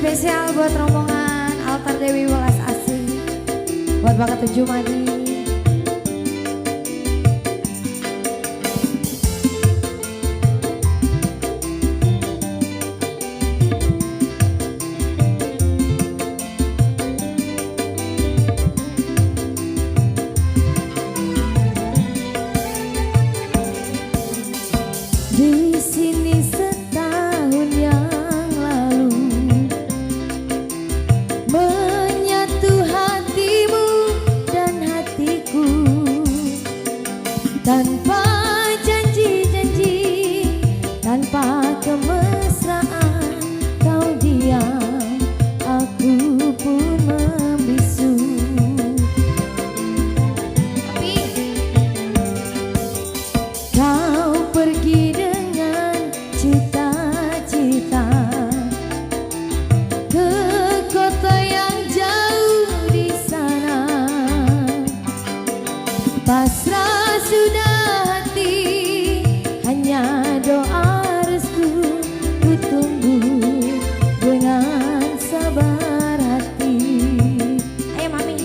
Spesial buat rombongan Altar Dewi Welas Asih, buat Bakat Tujuh Madi. Di sini setahun yang lalu menyatu hatimu dan hatiku, tanpa janji-janji, tanpa kemesraan, kau diam, aku pun membisu. Kau pergi dengan cita-cita ke kota yang jauh di sana. Pasrah sudah hati, hanya doa restu ku tunggu dengan sabar hati. Ayo mami.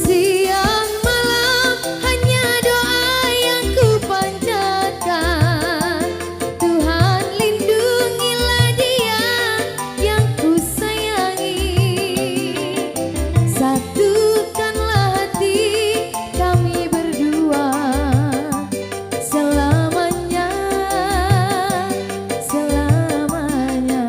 Siang malam hanya doa yang ku panjatkan. Tuhan lindungilah dia yang ku sayangi. Satukanlah hati kami berdua selamanya, selamanya.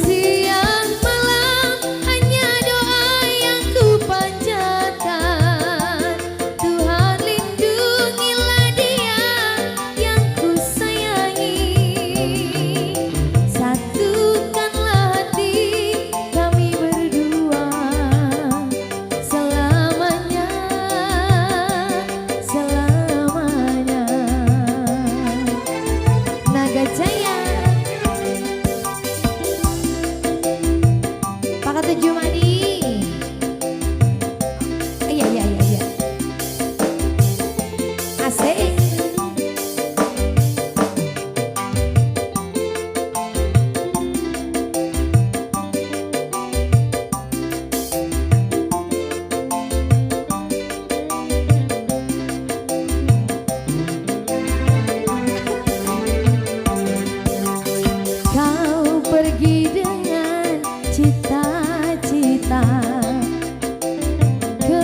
Siang malam hanya doa yang ku panjatkan. Tuhan lindungilah dia yang ku sayangi. Satukanlah hati kami berdua selamanya, selamanya. Naga Jaya, Bakat Tujuh Madi. Iya, iya, iya, iya. Asik. Kau pergi dengan cita-cita ke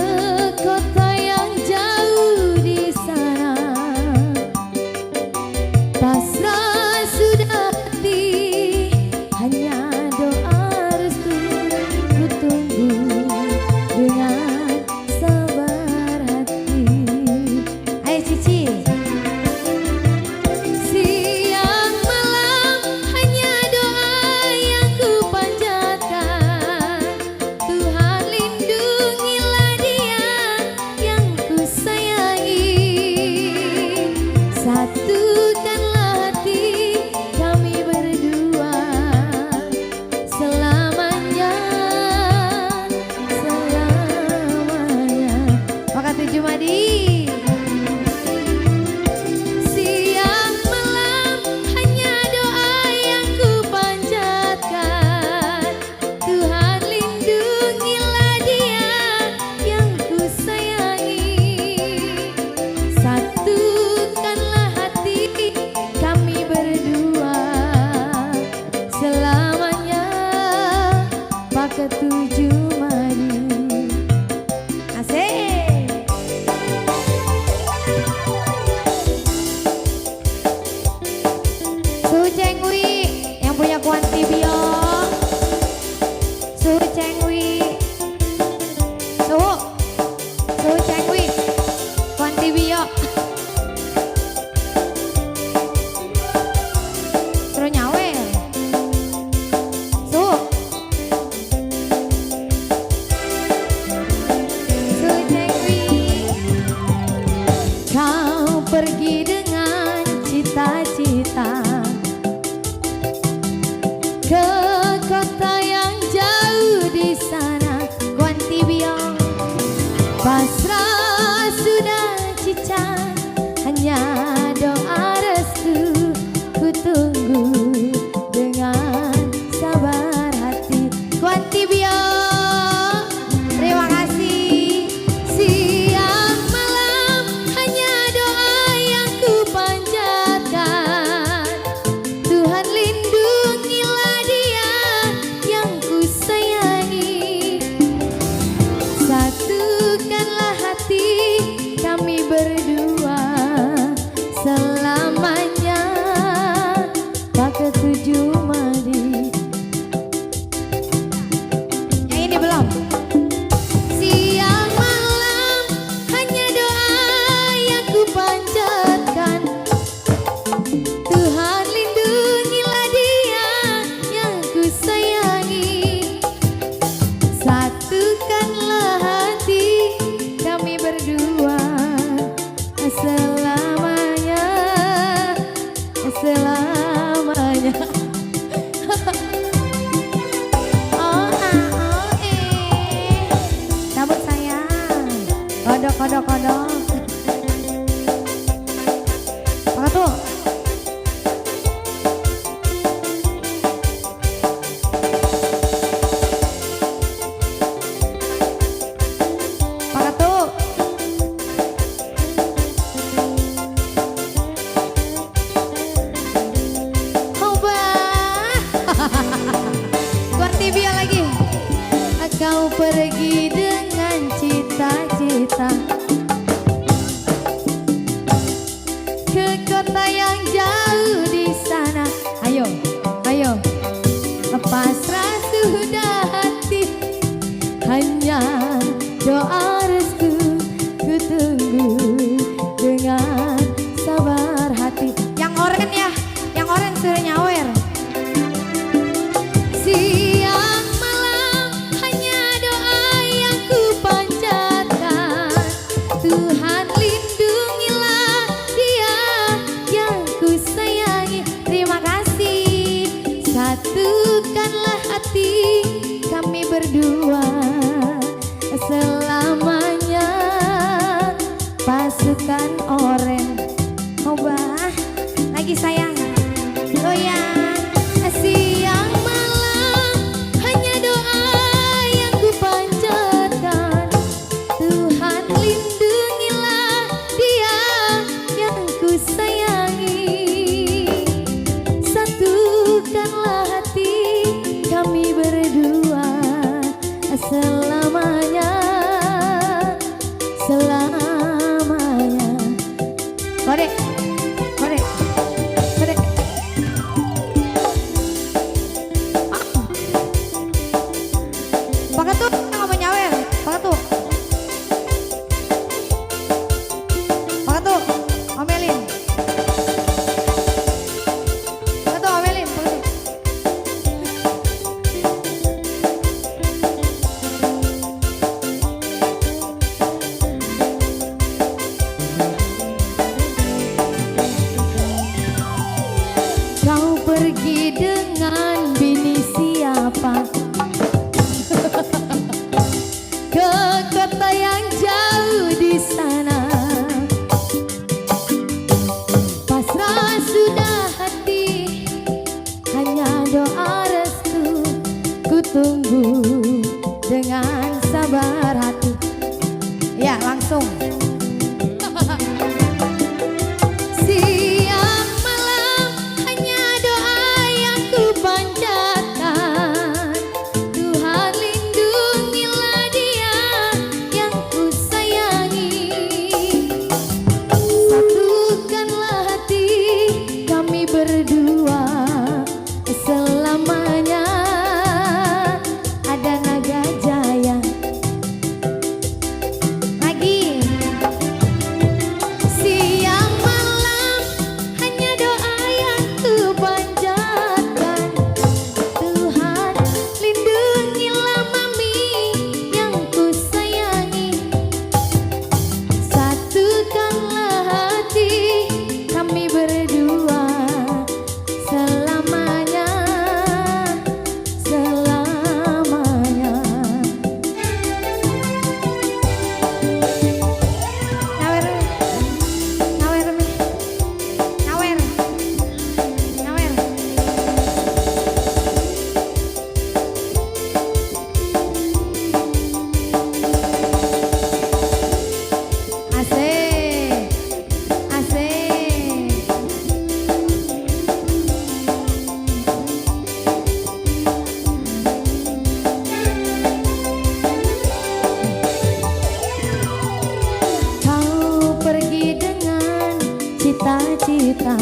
kota yang jauh di sana. Pasrah sudah hati, hanya doa restu ku tunggu dengan sabar hati. Ayo Cici. Siang malam hanya doa yang ku panjatkan. Tuhan lindungilah dia yang ku sayangi. Satukanlah hati kami berdua selamanya, selamanya. Bakat Tujuh Madi. Siang malam hanya doa yang ku panjatkan. Tuhan lindungilah dia yang ku sayangi. Satukanlah hati kami berdua selamanya. Bakat Tujuh Madi. Asik. Suhu Cengwi yang punya Kuanti Bio. Suhu Cengwi. Suhu. Suhu Cengwi. Kuanti Bio. Terus nyawe. Suhu. Suhu Cengwi. Kau pergi dengan cita-cita ke kota yang jauh di sana. Kuanti Bio. Pasrah sudah cicat, hanya doa kodok. Pak tuh. Pak tuh. Kuat TV lagi. Kau pergi dengan cita-cita ke kota yang jauh di sana. Ayo, ayo, pasrah sudah hati, hanya doa restu ku tunggu dengan sabar hati. Yang oren ya, yang oren suruh nyawer. Siang malam hanya doa yang ku panjatkan, Tuhan lindungilah dia yang ku sayangi. Terima kasih, satukanlah hati kami berdua selamanya. Pasukan oren, obah lagi sayang, goyang. Siang malam hanya doa yang ku panjatkan, Tuhan lindungilah dia yang ku sayangi. Satukanlah hati kami berdua selamanya, selamanya. Kode, kode, kode. Pak tuh nggak mau nyawer, Pak tuh, omelin, Pak tuh omelin, Pak tuh. Kau pergi dengan bini siapa ke kota yang jauh di sana. Pasrah sudah hati, hanya doa restu ku tunggu dengan sabar hati. Ya langsung. Siang malam hanya doa yang ku panjatkan, Tuhan lindungilah dia yang ku sayangi. Satukanlah hati kami berdua selamanya. Ada naga jaya lagi. Siang malam hanya doa yang ku panjatkan, Tuhan lindungilah mami yang ku sayangi. Satukanlah hati kami berdua selamanya, selamanya. Nyawer, nyawer, nyawer, nyawer. Asik, asik. Kau pergi dengan cita-cita